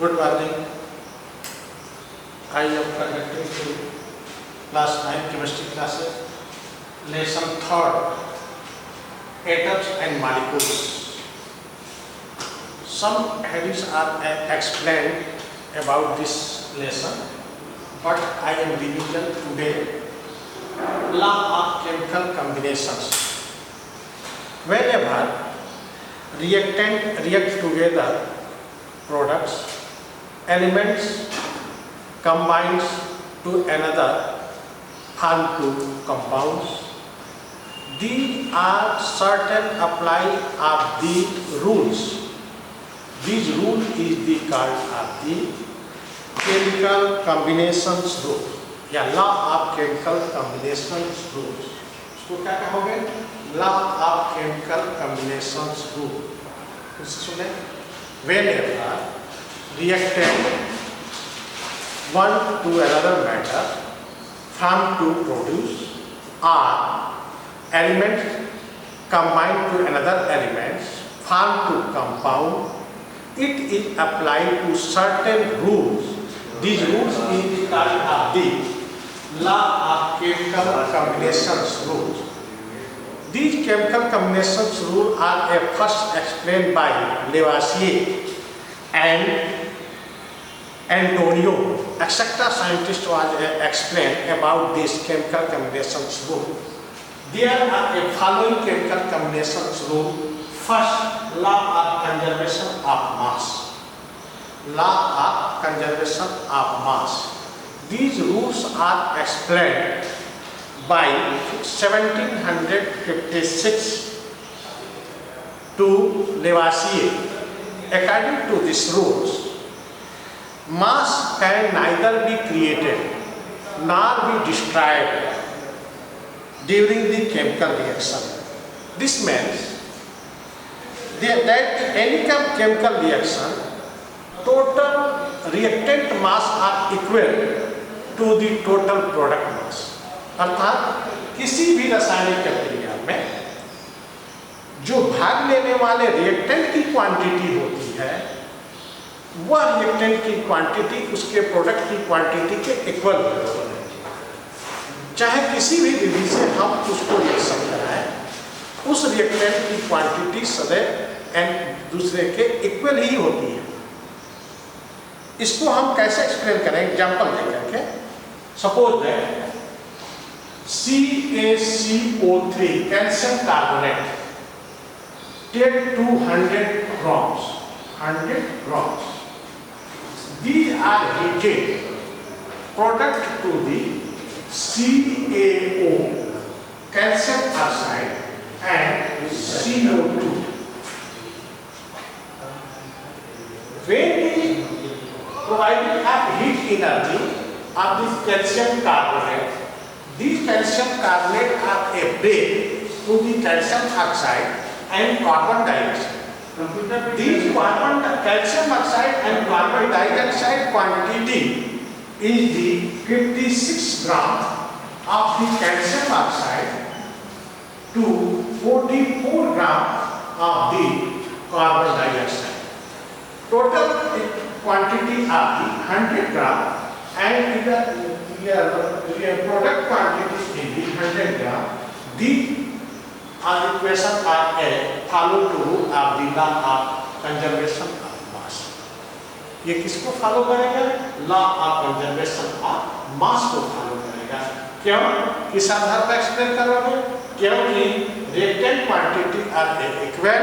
Good morning. I am conducting to class 9 chemistry classes, lesson 3rd, atoms and molecules. Some headings are explained about this lesson, but I am revision today law of chemical combinations. Whenever reactant react together, products, elements combines to another form to compounds. These are certain apply of the rules. This rule is the called of the chemical combinations rule या law of chemical combinations rules. इसको क्या कहोगे? Law of chemical combinations rule. फिर से सुने. Whenever reactant one to another matter form to produce or element combined to another element form to compound, it is applied to certain rules. These rules is called the law of chemical combinations rules. These chemical combinations rules are first explained by Lavoisier and Antonio, etc. Scientist was explained about this chemical combinations rule. There are a following chemical combinations rule. First, law of conservation of mass. Law of conservation of mass. These rules are explained by 1756 to Lavoisier. According to these rules, mass can neither be created nor be destroyed during the chemical reaction. This means that any chemical reaction, total reactant mass are equal to the total product mass. अर्थात किसी भी रासायनिक प्रक्रिया में जो भाग लेने वाले रिएक्टेंट की क्वांटिटी होती है, वह रिएक्टेंट की क्वांटिटी उसके प्रोडक्ट की क्वांटिटी के इक्वल होनी चाहिए. चाहे किसी भी विधि से हम उसको रिएक्शन कराएं, उस रिएक्टेंट की क्वांटिटी सदैव एंड दूसरे के इक्वल ही होती है. इसको हम कैसे एक्सप्लेन करें? एग्जांपल देकर के. Suppose that CaCO3 calcium carbonate, take 200 grams, 100 grams. These are heated product to the CaO, calcium oxide, and CO2. When we provided up heat energy of this calcium carbonate, these calcium carbonate are a break to the calcium oxide and carbon dioxide. These calcium oxide and carbon dioxide quantity is the 56 gram of the calcium oxide to 44 gram of the carbon dioxide. Total quantity of the 100 gram and the product quantity is the 100 gram. The equation are follow to rule of the law of conservation of mass. ये किसको follow करेगा? Law of conservation of मास को follow करेगा. क्यों? किस आधार पर explain करोगे? क्योंकि reactant quantity are equal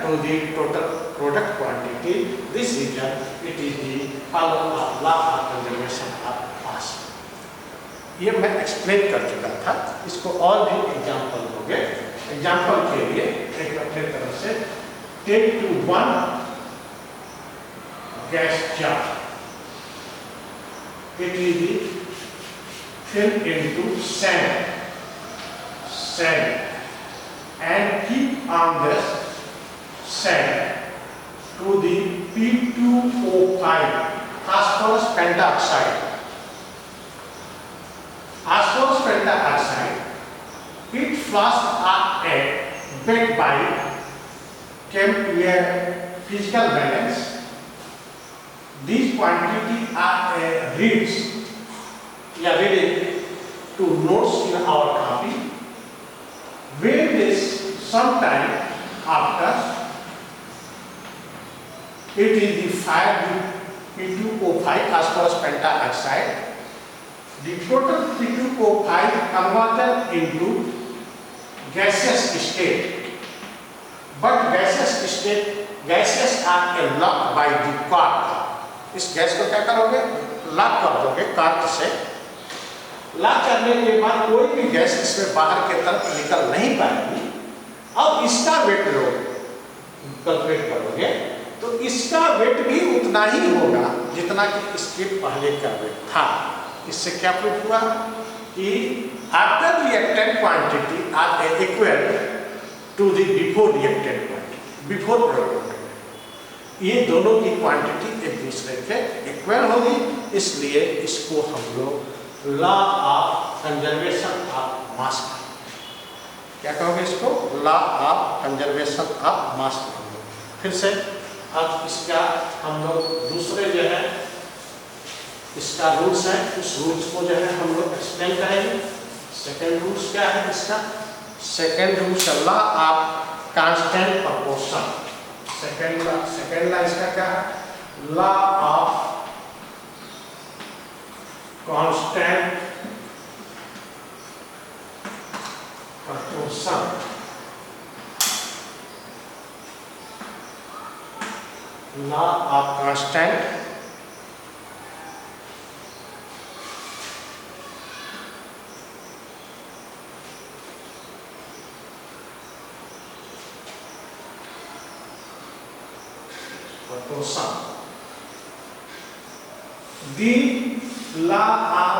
to the total product quantity. This reason it is the follow of law of conservation of mass. ये मैं एक्सप्लेन कर चुका था. इसको और भी एग्जांपल दोगे. एग्जाम्पल के लिए एक अपने तरफ से take two one gas jar. It is filled into sand and keep on this sand to the P2O5 phosphorus pentoxide. Phosphorus pentoxide, it flasks are backed by physical balance. These quantity are reads या reading to notes in our copy. When this sometime after it is the fire P2O5 phosphorus pentaoxide. The total P2O5 converted into gaseous state, but gases are locked by the cork. इस gas को क्या करोगे? Lock कर दोगे cork से। Lock करने के बाद कोई भी गैस इसमें बाहर के तरफ निकल नहीं पाएगी। अब इसका वेट लो, कैलकुलेट करोगे तो इसका वेट भी उतना ही होगा जितना कि इसके पहले का वेट था। इससे क्या प्रूफ हुआ कि after reactant quantity are equal to the before reactant quantity, before product. ये दोनों की क्वांटिटी एक दूसरे के इक्वल होगी, इसलिए इसको हम लोग लॉ ऑफ कंजर्वेशन ऑफ मास, क्या कहोगे इसको? लॉ ऑफ कंजर्वेशन ऑफ मास। फिर से अब इसका हम लोग दूसरे जो है इसका रूल्स है, उस रूल्स को जो है हम लोग एक्सप्लेन करेंगे। सेकेंड रूल्स क्या है इसका? Second rules law of constant proportion. Second ला इसका क्या है? Law of constant proportion. Law of constant proportion. The law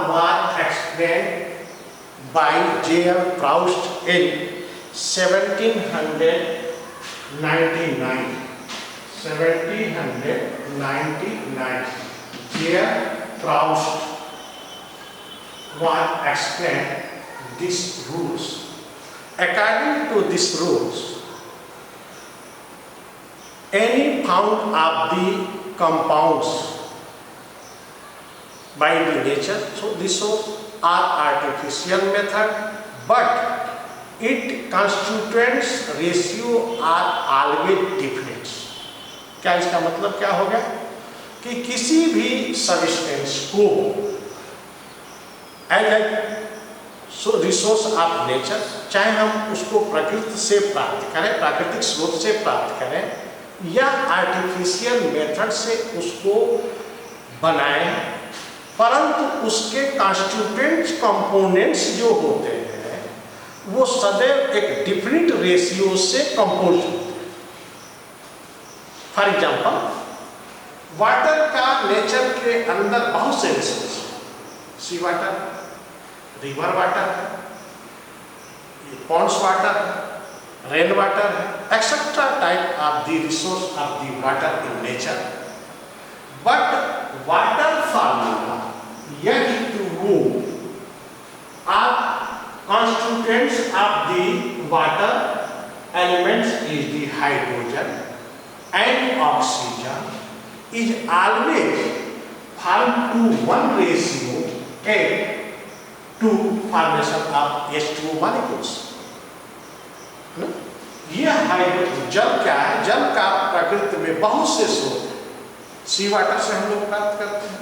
was explained by J.M. Proust in 1799. 1799. J.M. Proust was explained these rules. According to these rules, any found of the compounds by the nature, so these are artificial method, but its constituents ratio are always different. क्या इसका मतलब क्या हो गया कि किसी भी substance को as a resource of nature, चाहे हम उसको प्रकृति से प्राप्त करें, प्राकृतिक स्रोत से प्राप्त करें या आर्टिफिशियल मेथड से उसको बनाएं, परंतु उसके कॉन्स्टिट्यूएंट्स कंपोनेंट्स जो होते हैं वो सदैव एक डिफरेंट रेशियो से कंपोज होते हैं। फॉर एग्जांपल, वाटर का नेचर के अंदर बहुत से resource, sea water, river water, ponds water, rain water, etc. type of the resource of the water in nature. But water formula H2O are constituents of the water elements is the hydrogen and oxygen is always formed to one ratio to formation of H2O molecules. यह hydrogen जल क्या है? जल का प्रकृति में बहुत से स्रोत है। सी वाटर से हम लोग प्राप्त करते हैं,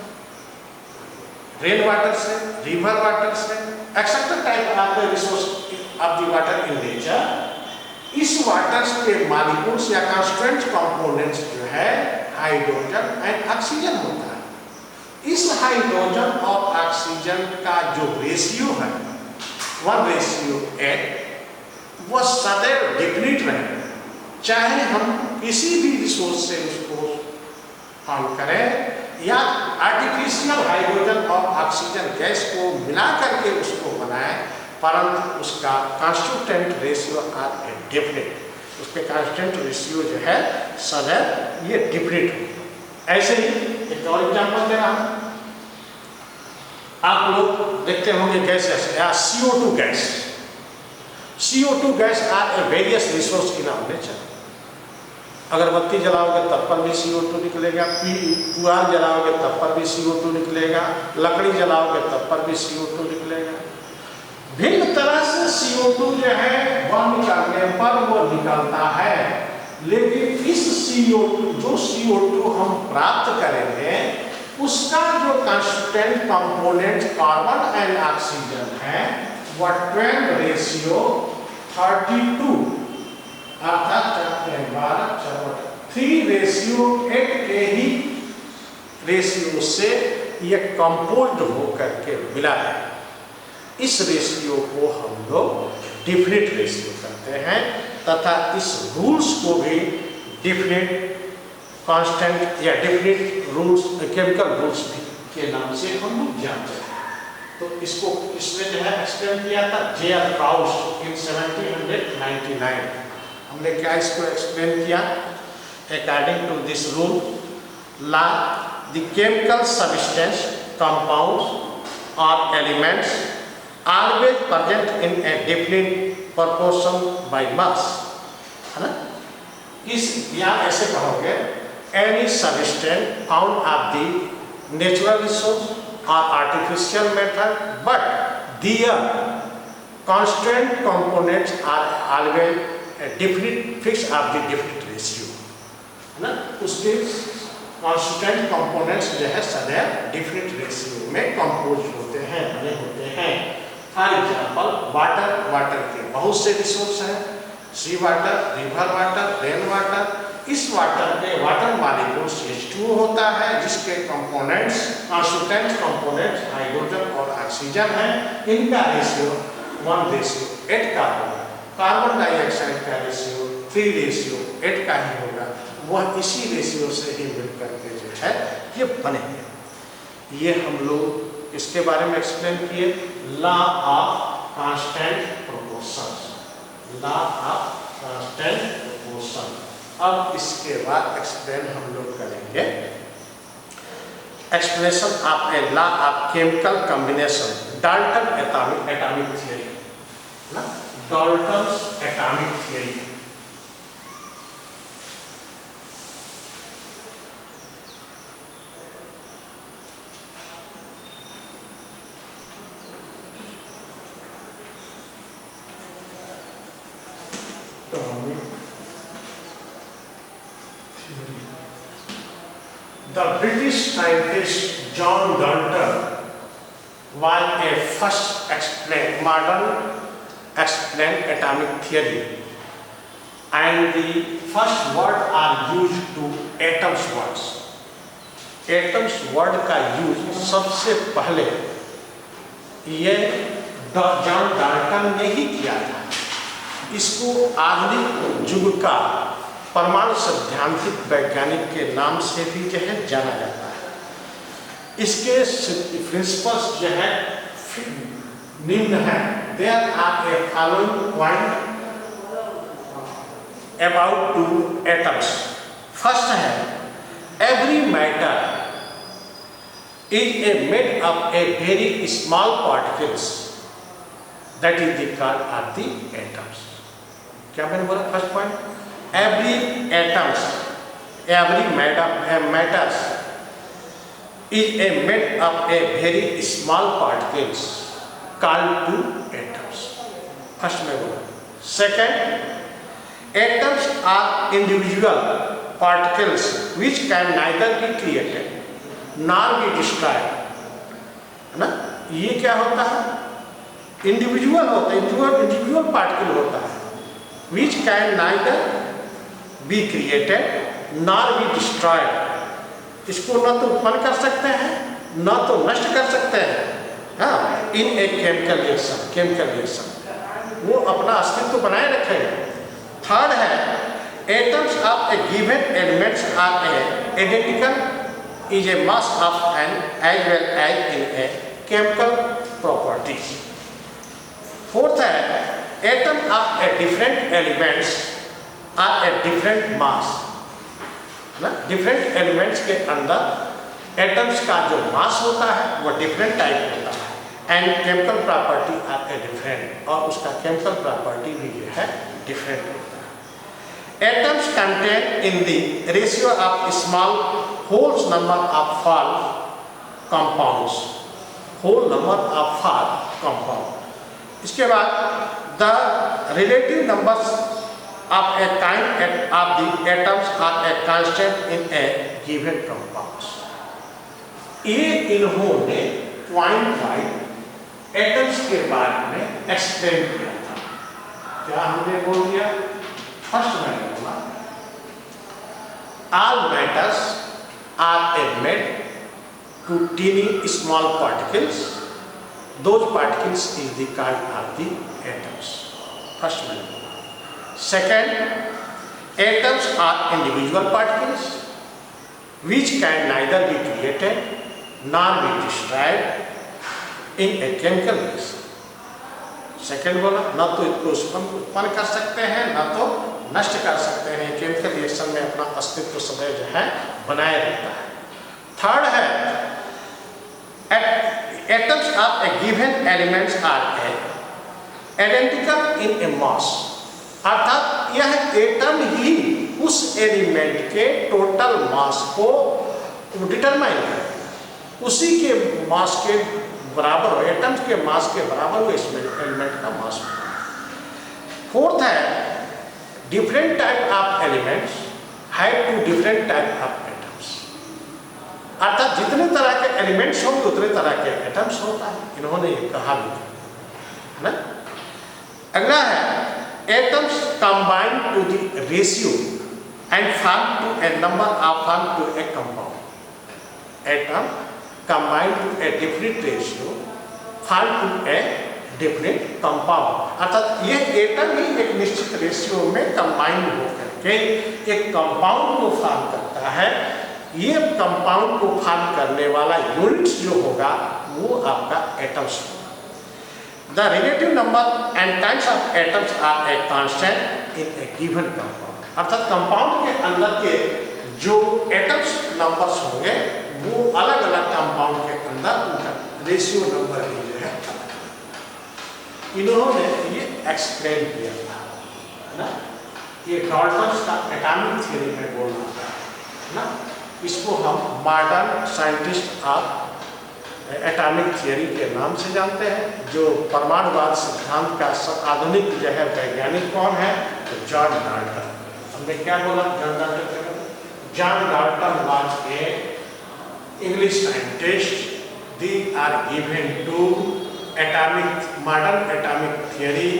रेन वाटर से, रिवर वाटर से, etcetera type of resource of the water in nature. इस वाटर के मॉलिक्यूल्स या कांस्टिट्यूएंट कंपोनेंट्स जो है हाइड्रोजन एंड ऑक्सीजन होता है। इस हाइड्रोजन और ऑक्सीजन का जो रेशियो है 1:8, वो सदैव डिफरेंट रहे, चाहे हम किसी भी रिसोर्स से उसको फॉर्म करें या आर्टिफिशियल हाइड्रोजन और ऑक्सीजन गैस को मिला करके उसको बनाएं, परंतु उसका कॉन्स्टिट्यूएंट रेशियो आर डिफरेंट, उसके कॉन्स्टिट्यूएंट रेशियो जो है सदैव ये डिफरेंट हो। ऐसे ही एक और एग्जाम्पल दे रहा हूँ, आप लोग देखते होंगे गैसेस या CO2 gas. CO2 gas are a various resource in our nature. अगरबत्ती जलाओगे तब पर भी CO2 निकलेगा, पुआल जलाओगे तब पर भी CO2 निकलेगा, लकड़ी जलाओगे तब पर भी CO2 निकलेगा। भिन्न तरह से CO2 जो है वह निकालने पर वो निकलता है। लेकिन इस CO2 जो CO2 हम प्राप्त करेंगे उसका जो कांस्टिट्यूएंट कंपोनेंट कार्बन एंड ऑक्सीजन है वह 12:32 अर्थात 3:8 के ही रेशियो से यह कंपोज्ड होकर के मिला है। इस रेशियो को हम लोग डिफिनिट रेशियो कहते हैं तथा इस रूल्स को भी डिफिनिट कांस्टेंट या डिफिनिट रूल्स केमिकल रूल्स भी के नाम से हम लोग जानते हैं। तो इसको इसने जो है एक्सप्लेन किया था J.R. Krauss in 1799। हमने क्या इसको एक्सप्लेन किया? According to this rule law the chemical substance compounds और elements always present in a definite proportion by mass, है ना? इस या ऐसे कहोगे any substance found of the natural resource or artificial method, but their constant components are always a definite fixed of the definite ratio, है ना? उसके constant components जो है सदैव definite ratio में कंपोज होते हैं, बने होते हैं। फॉर एग्जाम्पल वाटर, वाटर के बहुत से रिसोर्स हैं, sea water, river water, rain water. इस वाटर में वाटर मॉलिक्यूल्स H2O होता है जिसके कंपोनेंट्स कांस्टिट्यूएंट कंपोनेंट्स हाइड्रोजन और ऑक्सीजन है। इनका रेशियो 1:8 का होगा। कार्बन डाइऑक्साइड का रेशियो 3:8 का ही होगा। वह इसी रेशियो से ही मिल करके जो है ये बने हैं। ये हम लोग इसके बारे में एक्सप्लेन किए, law of constant proportion, law of constant proportion. अब इसके बाद एक्सप्लेन हम लोग करेंगे explanation of a law of chemical combination, Dalton atomic theory, ना Dalton's atomic theory. The British scientist John Dalton was a first modern explained atomic theory, and the first word are used to atoms words. Atoms word का use सबसे पहले ये John Dalton ने ही किया था। इसको आधुनिक युग का परमाणु सैद्धांतिक वैज्ञानिक के नाम से भी जो है जाना जाता है। इसके प्रिंसिपल्स जो है निम्न है। There are a following point about to atoms. First है every matter is a made up a very small particles, that is the called of the atoms. क्या मैंने बोला? First point every atoms, every matters is a made of a very small particles called two atoms. First में बोला। Second, atoms are individual particles which can neither be created nor be destroyed, है ना? ये क्या होता है? Individual होता है, इंडिविजुअल पार्टिकल होता है which can neither be created nor be destroyed। इसको न तो उत्पन्न कर सकते हैं न तो नष्ट कर सकते हैं। हाँ, इन ए केमिकल रिएक्शन वो अपना अस्तित्व बनाए रखेगा। थर्ड है atoms of a given elements are identical is a mass of an as well as in a chemical properties. Fourth है atom of a different elements are a different mass, ना different elements के अंदर atoms का जो मास होता है वो different type होता है and chemical property are a different, और उसका केमिकल प्रॉपर्टी भी जो है डिफरेंट होता Atoms contain in the ratio of small whole number of fall compounds. Whole number of fall compound. इसके बाद the relative numbers of a kind of the atoms are a constant in a given compounds. ये इन्होंने point wise atoms के बारे में explain किया था। क्या हमने बोल दिया? फर्स्ट मैंने बोला all matters are made to teeny small particles. Those particles is the kind of the atoms. First मैंने बोला। Second, atoms are individual particles which can neither be created nor be destroyed in a chemical reaction. Second बोला न तो इसको उत्पन्न कर सकते हैं न तो नष्ट कर सकते हैं, केमिकल रिएक्शन में अपना अस्तित्व सदैव जो है बनाए रहता है। थर्ड है atoms of a given elements are identical in a mass, अर्थात यह एटम ही उस एलिमेंट के टोटल मास को डिटरमाइन करेगा, उसी के मास के बराबर हो, एटम्स के मास के बराबर हो इसमें एलिमेंट का मास हो। फोर्थ है different type of elements have to different type of atoms, अर्थात जितने तरह के एलिमेंट्स होंगे उतने तरह के एटम्स होता है, इन्होंने ये कहा भी है ना। अगला है atoms combine to the ratio and form to a number of form to a compound. Atom combined to a different ratio form to a different compound, अर्थात ये एटम ही एक निश्चित रेशियो में कंबाइन होकर के एक कंपाउंड को फॉर्म करता है। ये कंपाउंड को फॉर्म करने वाला यूनिट्स जो होगा वो आपका एटम्स होगा। The relative number and types of atoms are a constant in a given compound, अर्थात कंपाउंड के अंदर के जो एटम्स नंबर्स होंगे वो अलग अलग कंपाउंड के अंदर उनका रेशियो नंबर ही जो है इन्होंने ये एक्सप्लेन किया था ना। ये डाल्टन्स का एटॉमिक थ्योरी में बोलना था ना, इसको हम modern scientist of atomic theory के नाम से जानते हैं। जो परमाणुवाद सिद्धांत का आधुनिक जो है वैज्ञानिक कौन है? तो जॉन डाल्टन। हमने क्या बोला? John Dalton was a English scientists. They are given to modern atomic theory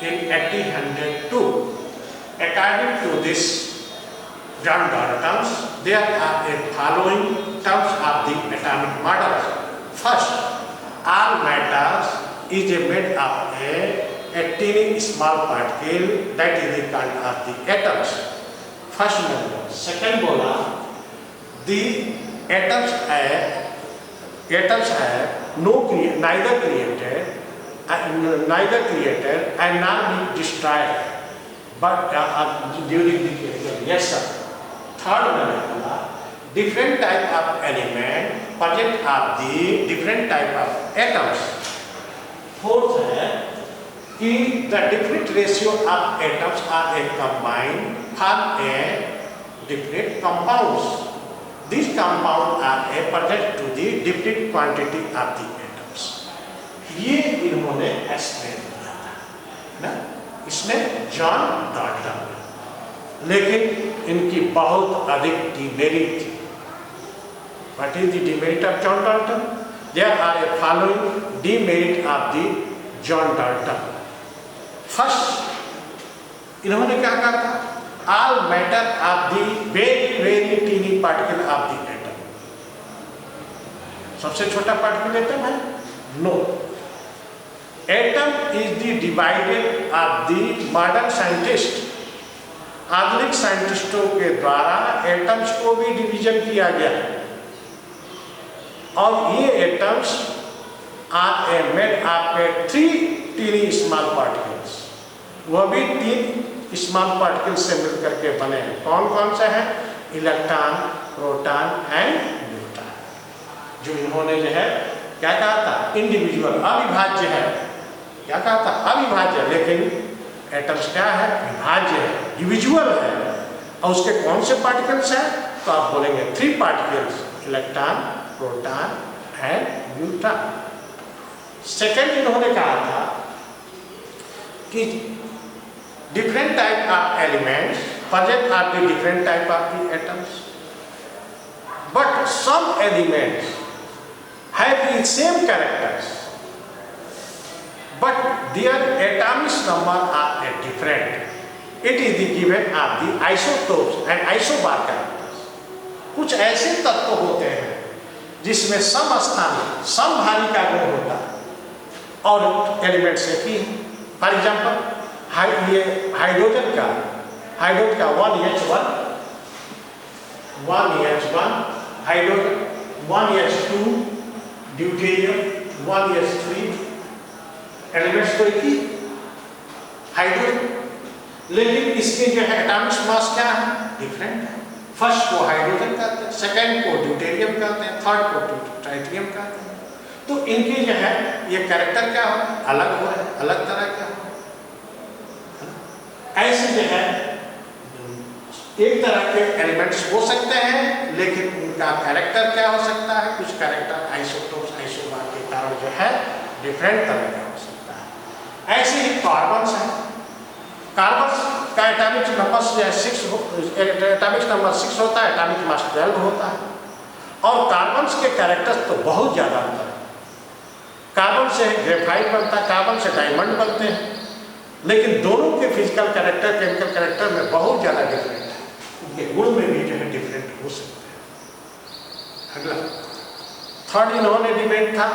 in 1802. According to this John Dalton, there are the following terms of the atomic model. First, all matters is made of a teeny small particle, that is the kind of the atoms. First number. Second बोला the atoms have neither created and not be destroyed but during the chemical reaction. Third one, different type of element present are the different type of atoms. Fourth है कि the different ratio of atoms are combined form a different compounds. These compounds are present to the different quantity of the atoms. ये इन्होंने explain किया था ना, इसने John Dalton. लेकिन इनकी बहुत अधिक डिमेरिट थी। What is the demerit of John Dalton? There are a following demerit of the John Dalton. First, इन्होंने क्या कहा था? All matter of the very teeny particle of the atom. सबसे छोटा पार्टिकल एटम है? No. Atom is the divided of the modern scientist. आधुनिक साइंटिस्टों के द्वारा एटम्स को भी डिवीजन किया गया और ये atoms are made of 3 tiny small particles, वह भी 3 स्मॉल पार्टिकल से मिलकर के बने हैं। कौन कौन से हैं? Electron, proton and neutron. जो इन्होंने जो है क्या कहा था? इंडिविजुअल, अविभाज्य है। क्या कहा था? अविभाज्य। लेकिन एटम्स क्या है, विभाज्य है, डिविजुअल है। और उसके कौन से पार्टिकल्स हैं, तो आप बोलेंगे 3 particles, electron, proton and neutron. Second इन्होंने कहा था कि different type of elements present are the different type of the atoms, but some elements have the same characters, but their atomic number are different. It is the given of the isotopes and isobar characters. कुछ ऐसे तत्व होते हैं जिसमें समस्थानिक समभारी का गुण होता है और एलिमेंट से की। फॉर एग्जाम्पल ये हाइड्रोजन का 1H1 hydrogen, 1H2 deuterium, 1H3 elements तो एक ही हाइड्रोजन, लेकिन इसके जो है एटॉमिक मास क्या है, डिफरेंट है। फर्स्ट को हाइड्रोजन कहते हैं, सेकेंड को ड्यूटेरियम कहते हैं, थर्ड को ट्राइटियम कहते हैं। तो इनके जो है ये कैरेक्टर क्या हो, अलग हो रहे हैं, अलग तरह के हो। ऐसे जो है एक तरह के एलिमेंट्स हो सकते हैं, लेकिन उनका कैरेक्टर क्या हो सकता है, कुछ कैरेक्टर आइसोटोप्स आइसोबार के कारण जो है डिफरेंट तरह का हो सकता है। ऐसे ही कार्बन्स है, कार्बन का एटॉमिक नंबर 6 होता है, एटॉमिक मास 12 होता है। और कार्बन के कैरेक्टर्स तो बहुत ज़्यादा अंतर है। कार्बन से ग्रेफाइट बनता है, कार्बन से डायमंड बनते हैं, लेकिन दोनों के फिजिकल कैरेक्टर, केमिकल कैरेक्टर में बहुत ज़्यादा डिफरेंट है। उनके गुण में भी जो है डिफरेंट हो सकते हैं। अगला थर्ड इन्होंने डिबेट था,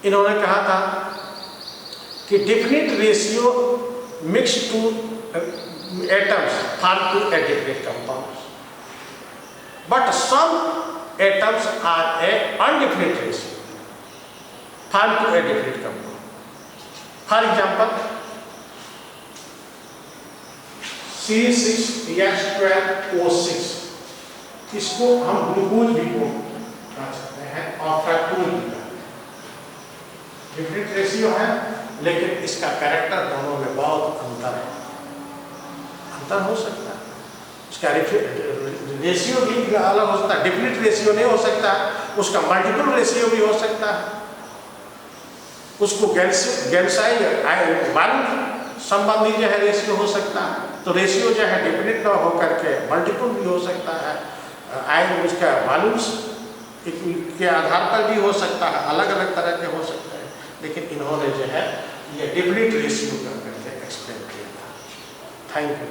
इन्होंने कहा था कि definite ratio mix two atoms form to a different compounds, but some atoms are a undefinite ratio form to a different compound. For example C6H12O6, इसको हम ग्लूकोज भी को कह सकते हैं और फ्रक्टोज भी कहते हैं। डिफरेंट रेशियो है, लेकिन इसका कैरेक्टर दोनों में बहुत अंतर है, अंतर हो सकता है। उसका रेशियो भी अलग हो सकता है, डिफरेंट रेशियो नहीं हो सकता, उसका मल्टीपल रेशियो भी हो सकता है। उसको गैल्साइड वायु संबंधी जो है रेशियो हो सकता है, तो रेशियो जो है डिफरेंट न होकर के मल्टीपल भी हो सकता है। आयन उसका वॉल्यूम्स के आधार पर भी हो सकता है, अलग अलग तरह के हो सकते हैं। लेकिन इन्होंने जो है ये डिफरेंट रेशियो करके एक्सप्लेन किया था। Thank you.